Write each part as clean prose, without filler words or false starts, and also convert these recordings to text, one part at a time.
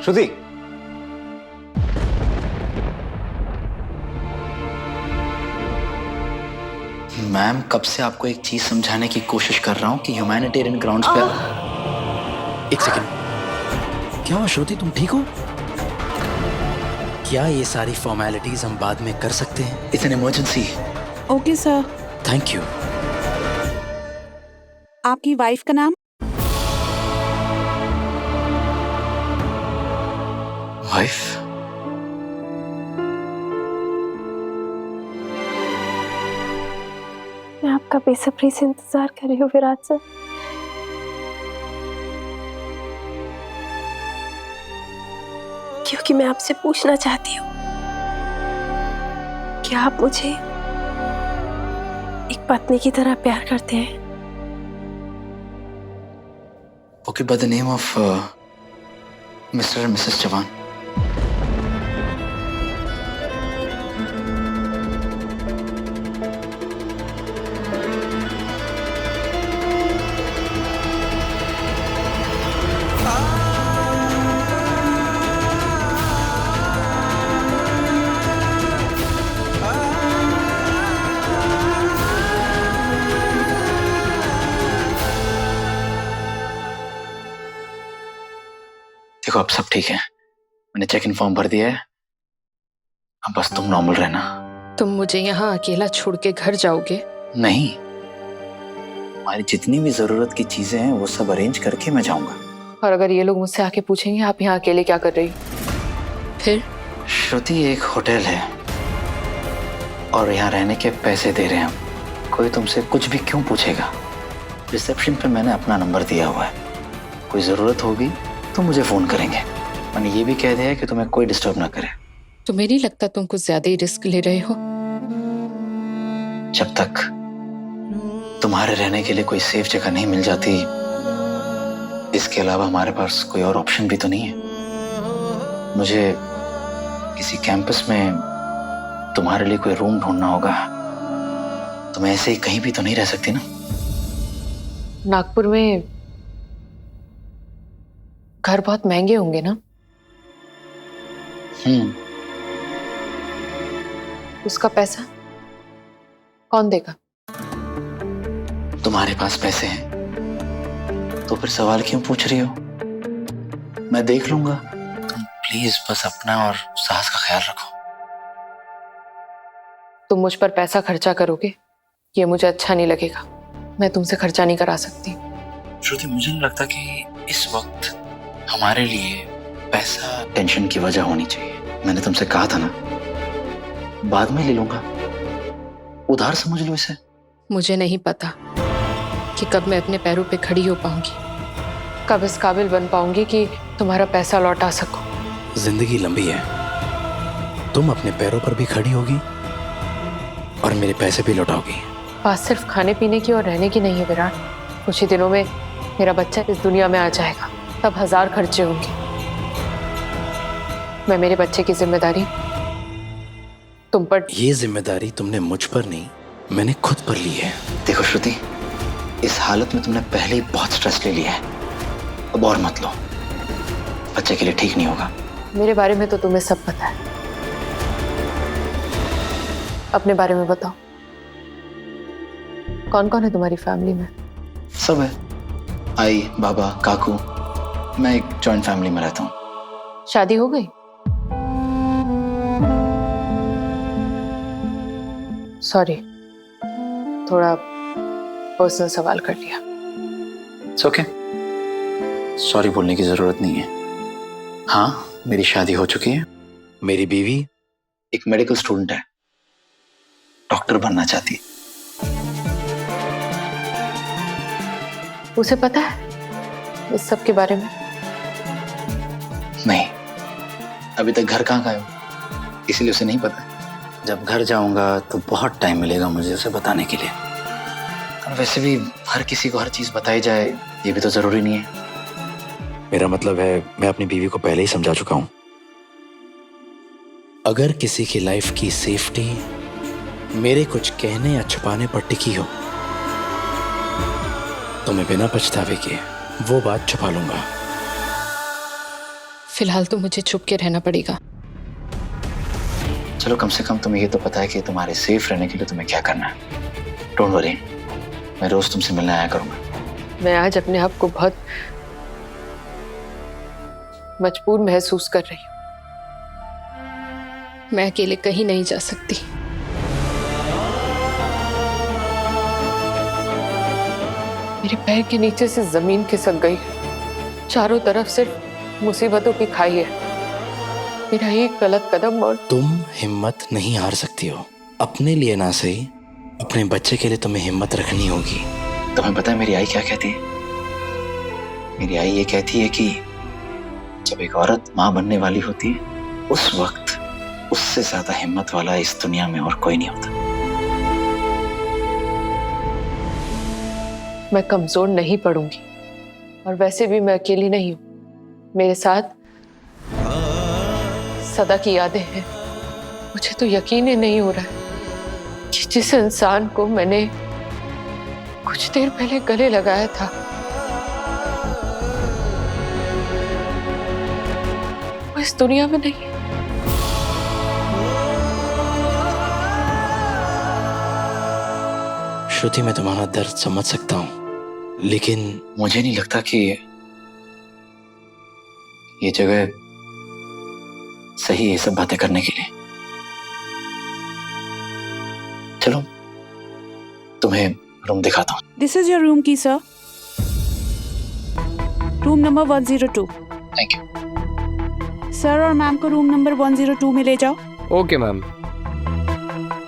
श्रुति, ma'am कब से आपको एक चीज समझाने की कोशिश कर रहा हूँ कि ह्यूमैनिटेरियन ग्राउंड्स पे। एक सेकंड, क्या हुआ श्रुति, तुम ठीक हो? क्या ये सारी फॉर्मेलिटीज हम बाद में कर सकते हैं? It's an emergency. Okay sir. Thank you. आपकी वाइफ का नाम? वाइफ? मैं आपका बेसब्री से इंतजार कर रही हूँ विराट सर। क्योंकि मैं आपसे पूछना चाहती हूँ कि आप मुझे एक पत्नी की तरह प्यार करते हैं? Okay, by the name of mister and Mrs Chauhan. देखो अब सब ठीक है, मैंने चेक इन फॉर्म भर दिया है, अब बस तुम नॉर्मल रहना। तुम मुझे यहाँ अकेला छोड़ के घर जाओगे? नहीं, हमारी जितनी भी जरूरत की चीजें हैं वो सब अरेंज करके मैं जाऊंगा। और अगर ये लोग मुझसे आके पूछेंगे आप यहाँ अकेले क्या कर रही हो, फिर? श्रुति, एक होटल है और यहाँ रहने के पैसे दे रहे हैं हम। कोई तुमसे कुछ भी क्यों पूछेगा? रिसेप्शन पे मैंने अपना नंबर दिया हुआ है, कोई जरूरत होगी तो मुझे फोन करेंगे। मैंने ये भी कह दिया है कि तुम्हें कोई डिस्टर्ब ना करे। तुम्हें नहीं लगता तुम कुछ ज्यादा ही रिस्क ले रहे हो? जब तक तुम्हारे रहने के लिए कोई सेफ जगह नहीं मिल जाती, इसके अलावा हमारे पास कोई और ऑप्शन भी तो नहीं है। मुझे किसी कैंपस में तुम्हारे लिए कोई रूम ढूंढना होगा। तुम ऐसे ही कहीं भी तो नहीं रह सकती ना। नागपुर में घर बहुत महंगे होंगे ना? उसका पैसा कौन देगा? तुम्हारे पास पैसे हैं तो फिर सवाल क्यों पूछ रही हो? मैं देख लूंगा। तुम प्लीज बस अपना और सास का ख्याल रखो। तुम मुझ पर पैसा खर्चा करोगे, ये मुझे अच्छा नहीं लगेगा। मैं तुमसे खर्चा नहीं करा सकती। श्रुति, मुझे नहीं लगता कि इस वक्त हमारे लिए पैसा टेंशन की वजह होनी चाहिए। मैंने तुमसे कहा था ना, बाद में ले लूंगा, उधार समझ लो इसे। मुझे नहीं पता कि कब मैं अपने पैरों पे खड़ी हो पाऊंगी, कब इस काबिल बन पाऊंगी कि तुम्हारा पैसा लौटा सकूं। जिंदगी लंबी है, तुम अपने पैरों पर भी खड़ी होगी और मेरे पैसे भी लौटाओगी। बात सिर्फ खाने पीने की और रहने की नहीं है विराट। कुछ ही दिनों में मेरा बच्चा इस दुनिया में आ जाएगा, तब 1000 खर्चे होंगे। मैं मेरे बच्चे की जिम्मेदारी तुम पर। ये जिम्मेदारी तुमने मुझ पर नहीं, मैंने खुद पर ली है। देखो श्रुति, इस हालत में तुमने पहले ही बहुत स्ट्रेस ले लिया है, अब और मत लो, बच्चे के लिए ठीक नहीं होगा। मेरे बारे में तो तुम्हें सब पता है, अपने बारे में बताओ। कौन कौन है तुम्हारी फैमिली में? सब है, आई, बाबा, काकू। मैं एक जॉइंट फैमिली में रहता हूँ। शादी हो गई? सॉरी, थोड़ा पर्सनल सवाल कर लिया। इट्स ओके, सॉरी बोलने की जरूरत नहीं है। हाँ, मेरी शादी हो चुकी है। मेरी बीवी एक मेडिकल स्टूडेंट है, डॉक्टर बनना चाहती है। उसे पता है इस सब के बारे में? नहीं, अभी तक घर कहाँ गए हो, इसलिए उसे नहीं पता। जब घर जाऊंगा तो बहुत टाइम मिलेगा मुझे उसे बताने के लिए। और वैसे भी हर किसी को हर चीज बताई जाए ये भी तो जरूरी नहीं है। मेरा मतलब है, मैं अपनी बीवी को पहले ही समझा चुका हूं। अगर किसी की लाइफ की सेफ्टी मेरे कुछ कहने या छुपाने पर टिकी हो तो मैं बिना पछतावे के वो बात छुपा लूंगा। फिलहाल तो मुझे छुप के रहना पड़ेगा। चलो कम से कम तुम्हें ये तो पता है कि तुम्हारे सेफ रहने के लिए तुम्हें क्या करना है। डोंट वरी, मैं रोज तुमसे मिलने आया करूंगा। मैं आज अपने आप को बहुत मजबूर महसूस कर रही हूँ। मैं अकेले कहीं नहीं जा सकती। मेरे पैर के नीचे से जमीन खिसक गई। चारों तरफ सिर्फ मुसीबतों की खाई है। मेरा एक गलत कदम और तुम हिम्मत नहीं हार सकती हो। अपने लिए ना सही, अपने बच्चे के लिए तुम्हें हिम्मत रखनी होगी। तुम्हें पता है मेरी आई क्या कहती है? मेरी आई ये कहती है कि जब एक औरत माँ बनने वाली होती है, उस वक्त उससे ज्यादा हिम्मत वाला इस दुनिया में और कोई नहीं होता। मैं कमजोर नहीं पड़ूंगी, और वैसे भी मैं अकेली नहीं हूं। मेरे साथ सदा की यादें हैं। मुझे तो यकीन ही नहीं हो रहा है कि जिस इंसान को मैंने कुछ देर पहले गले लगाया था, वो इस दुनिया में नहीं है। श्रुति, मैं तुम्हारा दर्द समझ सकता हूँ, लेकिन मुझे नहीं लगता कि ये जगह सही है ये सब बातें करने के लिए। चलो तुम्हें रूम दिखाता हूँ। दिस इज योर रूम की sir. Room number 102। Thank you. Sir और मैम को रूम नंबर 102 में ले जाओ। Okay ma'am.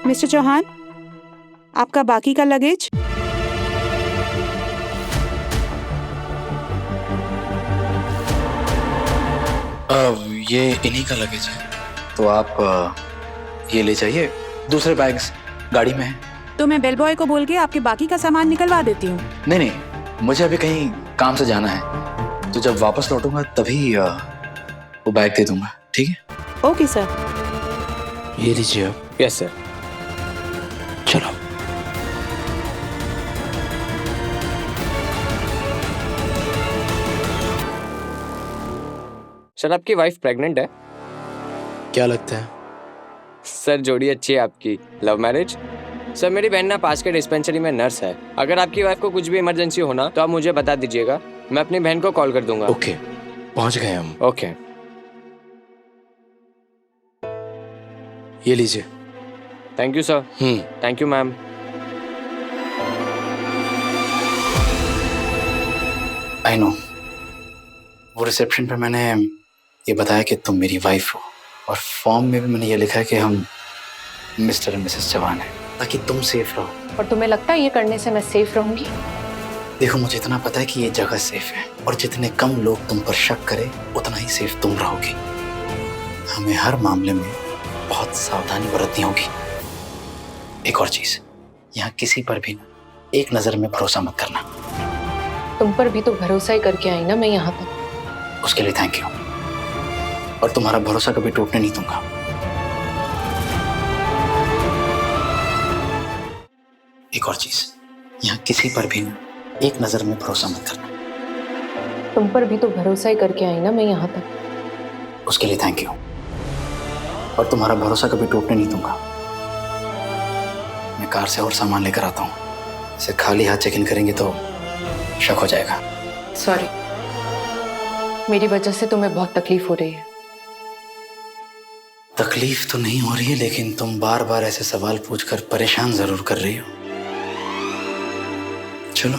मिस्टर चौहान, आपका बाकी का लगेज। ये इन्हीं का लगेज है, तो आप ये ले जाइए। दूसरे बैग्स गाड़ी में है। तो मैं बेल बॉय को बोल के आपके बाकी का सामान निकलवा देती हूँ। नहीं नहीं, मुझे अभी कहीं काम से जाना है, तो जब वापस लौटूंगा तभी वो बैग दे दूंगा। ठीक है? Okay sir. ये लीजिए आप। Yes sir. चलो। सर आपकी वाइफ प्रेग्नेंट है? क्या लगता है? सर जोड़ी अच्छी है आपकी। Love marriage? सर मेरी बहन ना पास के डिस्पेंसरी में नर्स है। अगर आपकी वाइफ को कुछ भी इमरजेंसी हो ना तो आप मुझे बता दीजिएगा, मैं अपनी बहन को कॉल कर दूंगा। ओके, पहुंच गए हम। ओके। ये लीजिए। Thank you sir. Thank you ma'am. I know, वो रिसेप्शन पे मैंने ये बताया कि तुम मेरी वाइफ हो, और फॉर्म में भी मैंने ये लिखा है कि हम मिस्टर एंड मिसेस चौहान हैं, ताकि तुम सेफ रहो। और तुम्हें लगता है ये करने से मैं सेफ रहूंगी? देखो, मुझे इतना पता है कि ये जगह सेफ है, और जितने कम लोग तुम पर शक करें उतना ही सेफ तुम रहोगी। हमें हर मामले में बहुत सावधानी बरतनी होगी। एक और चीज, यहाँ किसी पर भी ना एक नजर में भरोसा मत करना। तुम पर भी तो भरोसा ही करके आई ना मैं यहाँ तक। उसके लिए थैंक यू, और तुम्हारा भरोसा कभी टूटने नहीं दूंगा। एक और चीज, यहाँ किसी पर भी ना एक नजर में भरोसा मत करना। तुम पर भी तो भरोसा ही करके आई ना मैं यहाँ तक। उसके लिए थैंक यू, और तुम्हारा भरोसा कभी टूटने नहीं दूंगा। मैं कार से और सामान लेकर आता हूँ, इसे खाली हाथ चेक इन करेंगे तो शक हो जाएगा। सॉरी, मेरी वजह से तुम्हें बहुत तकलीफ हो रही है। तकलीफ तो नहीं हो रही है, लेकिन तुम बार बार ऐसे सवाल पूछकर परेशान जरूर कर रही हो। चलो